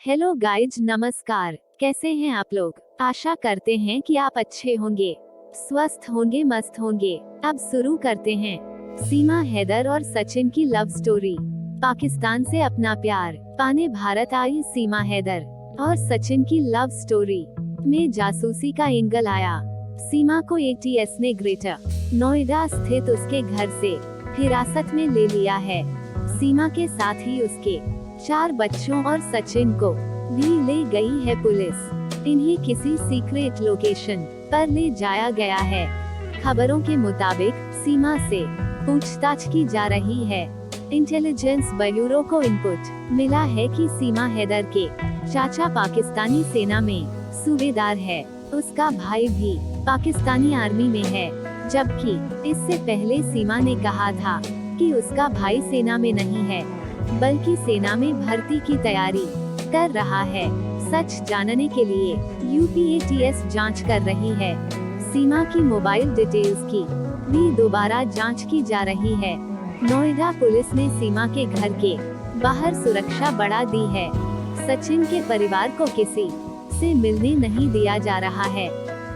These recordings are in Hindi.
हेलो गाइज, नमस्कार। कैसे हैं आप लोग? आशा करते हैं कि आप अच्छे होंगे, स्वस्थ होंगे, मस्त होंगे। अब शुरू करते हैं सीमा हैदर और सचिन की लव स्टोरी। पाकिस्तान से अपना प्यार पाने भारत आई सीमा हैदर और सचिन की लव स्टोरी में जासूसी का एंगल आया। सीमा को एटीएस ने ग्रेटर नोएडा स्थित उसके घर से हिरासत में ले लिया है। सीमा के साथ ही उसके 4 बच्चों और सचिन को भी ले गई है पुलिस। इन्हें किसी सीक्रेट लोकेशन पर ले जाया गया है। खबरों के मुताबिक सीमा से पूछताछ की जा रही है। इंटेलिजेंस ब्यूरो को इनपुट मिला है कि सीमा हैदर के चाचा पाकिस्तानी सेना में सूबेदार है। उसका भाई भी पाकिस्तानी आर्मी में है, जबकि इससे पहले सीमा ने कहा था कि उसका भाई सेना में नहीं है, बल्कि सेना में भर्ती की तैयारी कर रहा है। सच जानने के लिए यूपीएटीएस जांच कर रही है। सीमा की मोबाइल डिटेल्स की भी दोबारा जांच की जा रही है। नोएडा पुलिस ने सीमा के घर के बाहर सुरक्षा बढ़ा दी है। सचिन के परिवार को किसी से मिलने नहीं दिया जा रहा है।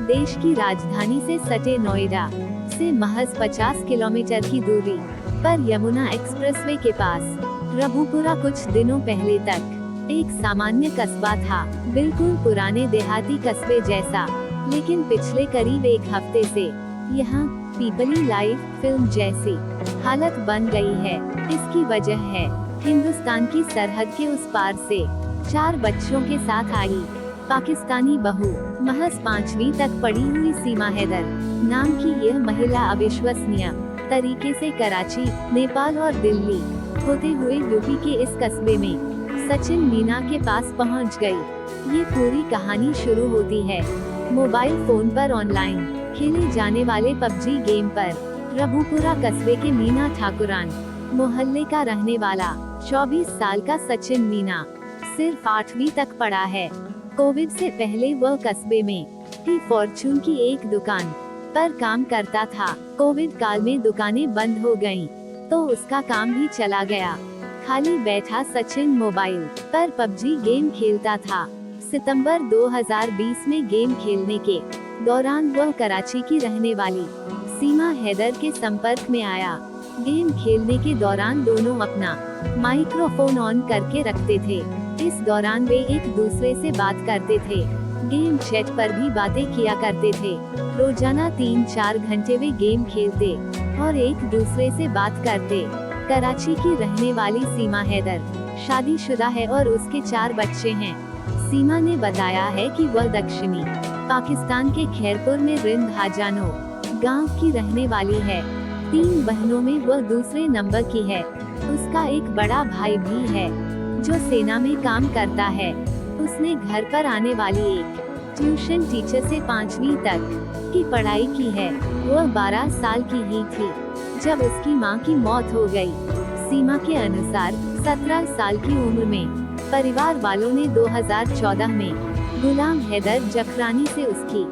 देश की राजधानी से सटे नोएडा से महज 50 किलोमीटर की दूरी पर यमुना एक्सप्रेसवे के पास रघुपुरा कुछ दिनों पहले तक एक सामान्य कस्बा था, बिल्कुल पुराने देहाती कस्बे जैसा। लेकिन पिछले करीब एक हफ्ते से यहाँ पीपली लाइफ फिल्म जैसी हालत बन गई है। इसकी वजह है हिंदुस्तान की सरहद के उस पार से 4 बच्चों के साथ आई पाकिस्तानी बहू, महज 5वीं तक पढ़ी हुई सीमा हैदर नाम की यह महिला अविश्वसनीय तरीके से कराची, नेपाल और दिल्ली होते हुए यूपी के इस कस्बे में सचिन मीना के पास पहुंच गई। ये पूरी कहानी शुरू होती है मोबाइल फोन पर ऑनलाइन खेले जाने वाले पबजी गेम पर। रघुपुरा कस्बे के मीना ठाकुरान मोहल्ले का रहने वाला 24 साल का सचिन मीना सिर्फ 8वीं तक पढ़ा है। कोविड से पहले वह कस्बे में ही फॉर्चून की एक दुकान पर काम करता था। कोविड काल में दुकानें बंद हो गईं, तो उसका काम भी चला गया। खाली बैठा सचिन मोबाइल पर पबजी गेम खेलता था। सितंबर 2020 में गेम खेलने के दौरान वह कराची की रहने वाली सीमा हैदर के संपर्क में आया। गेम खेलने के दौरान दोनों अपना माइक्रोफोन ऑन करके रखते थे। इस दौरान वे एक दूसरे से बात करते थे। गेम चैट पर भी बातें किया करते थे। रोजाना 3-4 घंटे वे गेम खेलते और एक दूसरे से बात करते। कराची की रहने वाली सीमा हैदर शादीशुदा है और उसके 4 बच्चे हैं। सीमा ने बताया है कि वह दक्षिणी पाकिस्तान के खैरपुर में रिंद हाजानो गांव की रहने वाली है। 3 बहनों में वह दूसरे नंबर की है। उसका एक बड़ा भाई भी है जो सेना में काम करता है। उसने घर पर आने वाली एक ट्यूशन टीचर से 5वीं तक की पढ़ाई की है। वह 12 साल की ही थी जब उसकी मां की मौत हो गई। सीमा के अनुसार 17 साल की उम्र में परिवार वालों ने 2014 में गुलाम हैदर जखरानी से उसकी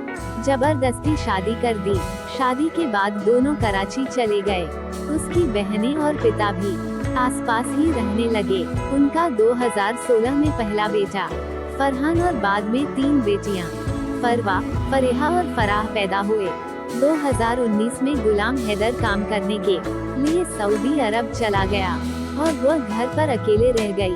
जबरदस्ती शादी कर दी। शादी के बाद दोनों कराची चले गए। उसकी बहनें और पिता भी आसपास ही रहने लगे। उनका 2016 में पहला बेटा फरहान और बाद में 3 बेटियां फरवा, फरेहा और फराह पैदा हुए। 2019 में गुलाम हैदर काम करने के लिए सऊदी अरब चला गया और वह घर पर अकेले रह गई।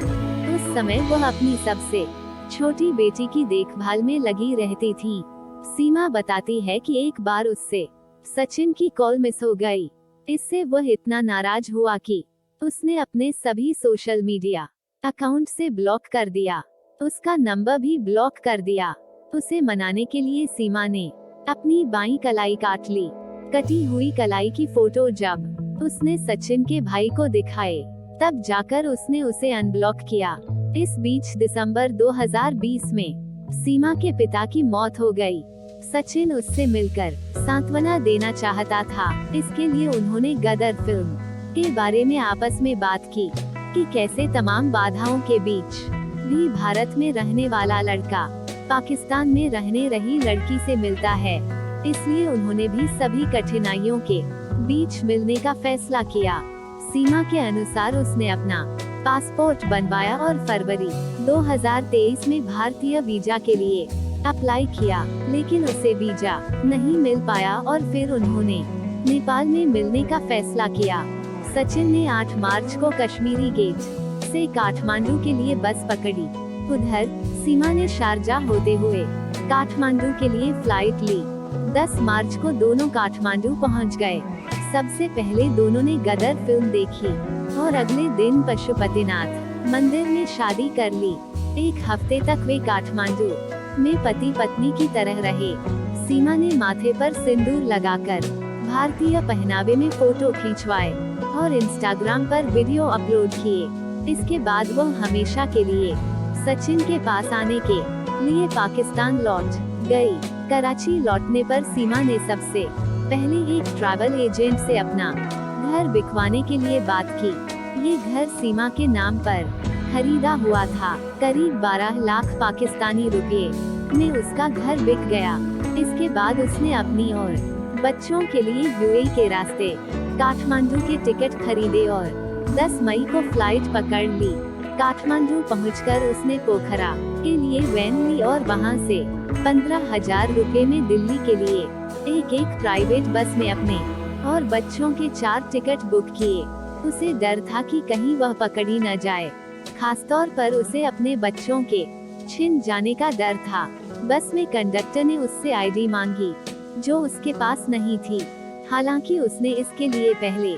उस समय वह अपनी सबसे छोटी बेटी की देखभाल में लगी रहती थी। सीमा बताती है कि एक बार उससे सचिन की कॉल मिस हो गई। इससे वह इतना नाराज हुआ कि उसने अपने सभी सोशल मीडिया अकाउंट से ब्लॉक कर दिया। उसका नंबर भी ब्लॉक कर दिया। उसे मनाने के लिए सीमा ने अपनी बाईं कलाई काट ली। कटी हुई कलाई की फोटो जब उसने सचिन के भाई को दिखाए, तब जाकर उसने उसे अनब्लॉक किया। इस बीच दिसंबर 2020 में सीमा के पिता की मौत हो गई। सचिन उससे मिलकर सांत्वना देना चाहता था। इसके लिए उन्होंने गदर फिल्म के बारे में आपस में बात की कि कैसे तमाम बाधाओं के बीच भी भारत में रहने वाला लड़का पाकिस्तान में रहने रही लड़की से मिलता है। इसलिए उन्होंने भी सभी कठिनाइयों के बीच मिलने का फैसला किया। सीमा के अनुसार उसने अपना पासपोर्ट बनवाया और फरवरी 2023 में भारतीय वीजा के लिए अप्लाई किया, लेकिन उसे वीजा नहीं मिल पाया और फिर उन्होंने नेपाल में मिलने का फैसला किया। सचिन ने 8 मार्च को कश्मीरी गेट से काठमांडू के लिए बस पकड़ी। उधर सीमा ने शारजाह होते हुए काठमांडू के लिए फ्लाइट ली। 10 मार्च को दोनों काठमांडू पहुंच गए। सबसे पहले दोनों ने गदर फिल्म देखी और अगले दिन पशुपतिनाथ मंदिर में शादी कर ली। 1 हफ्ते तक वे काठमांडू में पति पत्नी की तरह रहे। सीमा ने माथे पर सिंदूर लगाकर भारतीय पहनावे में फोटो खिंचवाए और इंस्टाग्राम पर वीडियो अपलोड किए। इसके बाद वो हमेशा के लिए सचिन के पास आने के लिए पाकिस्तान लौट गई। कराची लौटने पर सीमा ने सबसे पहले एक ट्रैवल एजेंट से अपना घर बिकवाने के लिए बात की। ये घर सीमा के नाम पर खरीदा हुआ था। करीब 12 लाख पाकिस्तानी रुपए में उसका घर बिक गया। इसके बाद उसने अपनी और बच्चों के लिए यूएई के रास्ते काठमांडू के टिकट खरीदे और 10 मई को फ्लाइट पकड़ ली। काठमांडू पहुंचकर उसने पोखरा के लिए वैन ली और वहां से 15,000 रुपए में दिल्ली के लिए एक प्राइवेट बस में अपने और बच्चों के 4 टिकट बुक किए। उसे डर था कि कहीं वह पकड़ी न जाए, खासतौर पर उसे अपने बच्चों के छिन जाने का डर था। बस में कंडक्टर ने उससे आईडी मांगी, जो उसके पास नहीं थी। हालांकि उसने इसके लिए पहले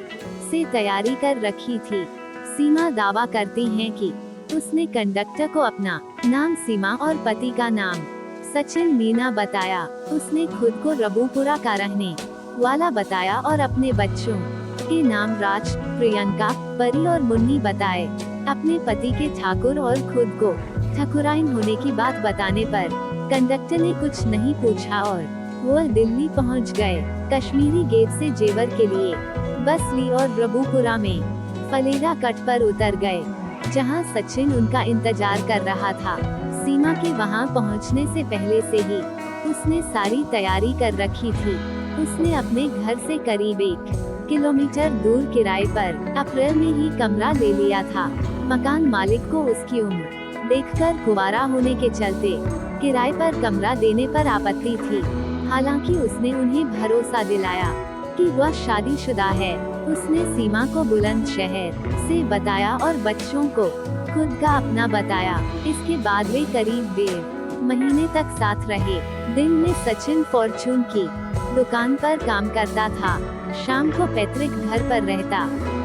से तैयारी कर रखी थी। सीमा दावा करती हैं कि उसने कंडक्टर को अपना नाम सीमा और पति का नाम सचिन मीना बताया। उसने खुद को रबूपुरा का रहने वाला बताया और अपने बच्चों के नाम राज, प्रियंका, परी और मुन्नी बताए। अपने पति के ठाकुर और खुद को ठकुराइन होने की बात बताने पर कंडक्टर ने कुछ नहीं पूछा और वह दिल्ली पहुंच गए। कश्मीरी गेट से जेवर के लिए बस ली और रबूपुरा में फलेरा कट पर उतर गए, जहां सचिन उनका इंतजार कर रहा था। सीमा के वहां पहुंचने से पहले से ही उसने सारी तैयारी कर रखी थी। उसने अपने घर से करीब 1 किलोमीटर दूर किराए पर अप्रैल में ही कमरा ले लिया था। मकान मालिक को उसकी उम्र देखकर कुंवारा होने के चलते किराए पर कमरा देने पर आपत्ति थी। हालांकि उसने उन्हें भरोसा दिलाया कि वह शादीशुदा है। उसने सीमा को बुलंदशहर से बताया और बच्चों को खुद का अपना बताया। इसके बाद वे करीब 1.5 महीने तक साथ रहे। दिन में सचिन फॉर्चून की दुकान पर काम करता था, शाम को पैतृक घर पर रहता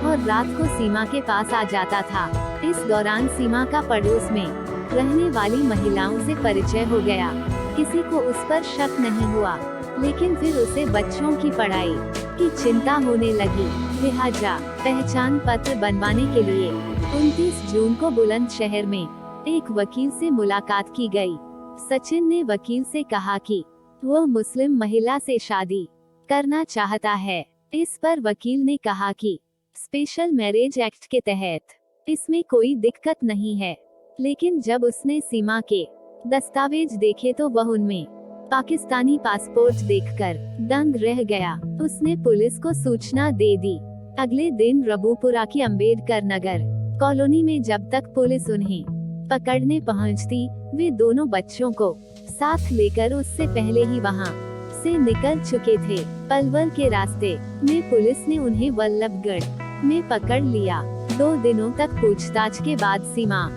और रात को सीमा के पास आ जाता था। इस दौरान सीमा का पड़ोस में रहने वाली महिलाओं से परिचय हो गया। किसी को उस पर शक नहीं हुआ, लेकिन फिर उसे बच्चों की पढ़ाई की चिंता होने लगी। लिहाजा पहचान पत्र बनवाने के लिए 29 जून को बुलंदशहर में एक वकील से मुलाकात की गई। सचिन ने वकील से कहा कि वह मुस्लिम महिला से शादी करना चाहता है। इस पर वकील ने कहा कि स्पेशल मैरिज एक्ट के तहत इसमें कोई दिक्कत नहीं है। लेकिन जब उसने सीमा के दस्तावेज देखे तो वह उनमें पाकिस्तानी पासपोर्ट देखकर दंग रह गया। उसने पुलिस को सूचना दे दी। अगले दिन रबूपुरा की अंबेडकर नगर कॉलोनी में जब तक पुलिस उन्हें पकड़ने पहुंचती, वे दोनों बच्चों को साथ लेकर उससे पहले ही वहां से निकल चुके थे। पलवल के रास्ते में पुलिस ने उन्हें वल्लभगढ़ में पकड़ लिया। 2 दिनों तक पूछताछ के बाद सीमा,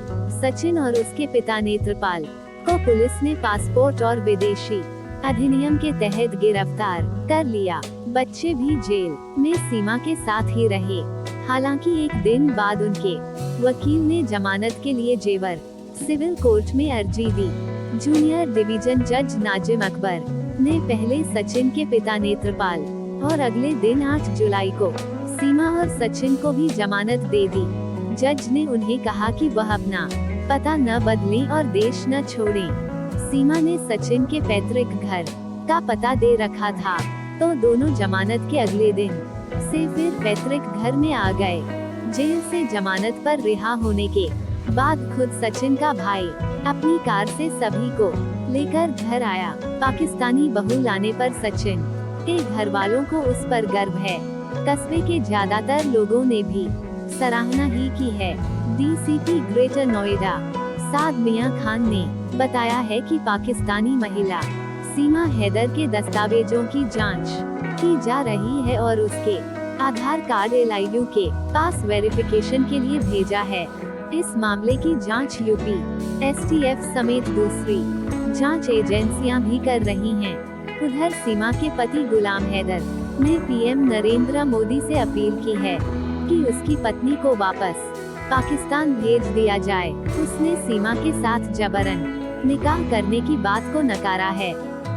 सचिन और उसके पिता नेत्रपाल को पुलिस ने पासपोर्ट और विदेशी अधिनियम के तहत गिरफ्तार कर लिया। बच्चे भी जेल में सीमा के साथ ही रहे। हालांकि एक दिन बाद उनके वकील ने जमानत के लिए जेवर सिविल कोर्ट में अर्जी दी। जूनियर डिवीजन जज नाजिम अकबर ने पहले सचिन के पिता नेत्रपाल और अगले दिन 8 जुलाई को सीमा और सचिन को भी जमानत दे दी। जज ने उन्हें कहा कि वह अपना पता न बदलें और देश न छोड़ें। सीमा ने सचिन के पैतृक घर का पता दे रखा था, तो दोनों जमानत के अगले दिन से फिर पैतृक घर में आ गए। जेल से जमानत पर रिहा होने के बाद खुद सचिन का भाई अपनी कार से सभी को लेकर घर आया। पाकिस्तानी बहू लाने पर सचिन के घर वालों को उस पर गर्व है। कस्बे के ज्यादातर लोगों ने भी सराहना ही की है। डीसीपी ग्रेटर नोएडा साद मियां खान ने बताया है कि पाकिस्तानी महिला सीमा हैदर के दस्तावेजों की जांच की जा रही है और उसके आधार कार्ड LIU के पास वेरिफिकेशन के लिए भेजा है। इस मामले की जांच यूपी STF समेत दूसरी जांच एजेंसियां भी कर रही हैं। उधर सीमा के पति गुलाम हैदर ने PM नरेंद्र मोदी से अपील की है कि उसकी पत्नी को वापस पाकिस्तान भेज दिया जाए। उसने सीमा के साथ जबरन निकाह करने की बात को नकारा है।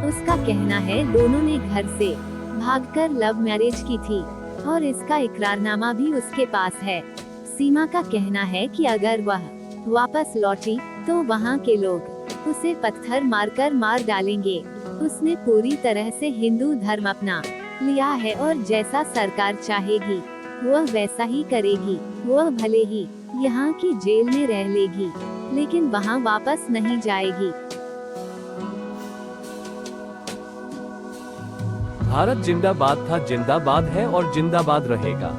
उसका कहना है दोनों ने घर से भागकर लव मैरिज की थी और इसका इकरारनामा भी उसके पास है। सीमा का कहना है कि अगर वह वापस लौटी तो वहां के लोग उसे पत्थर मारकर मार डालेंगे। उसने पूरी तरह से हिंदू धर्म अपना लिया है और जैसा सरकार चाहेगी वह वैसा ही करेगी। वह भले ही यहाँ की जेल में रह लेगी लेकिन वहाँ वापस नहीं जाएगी। भारत जिंदाबाद था, जिंदाबाद है और जिंदाबाद रहेगा।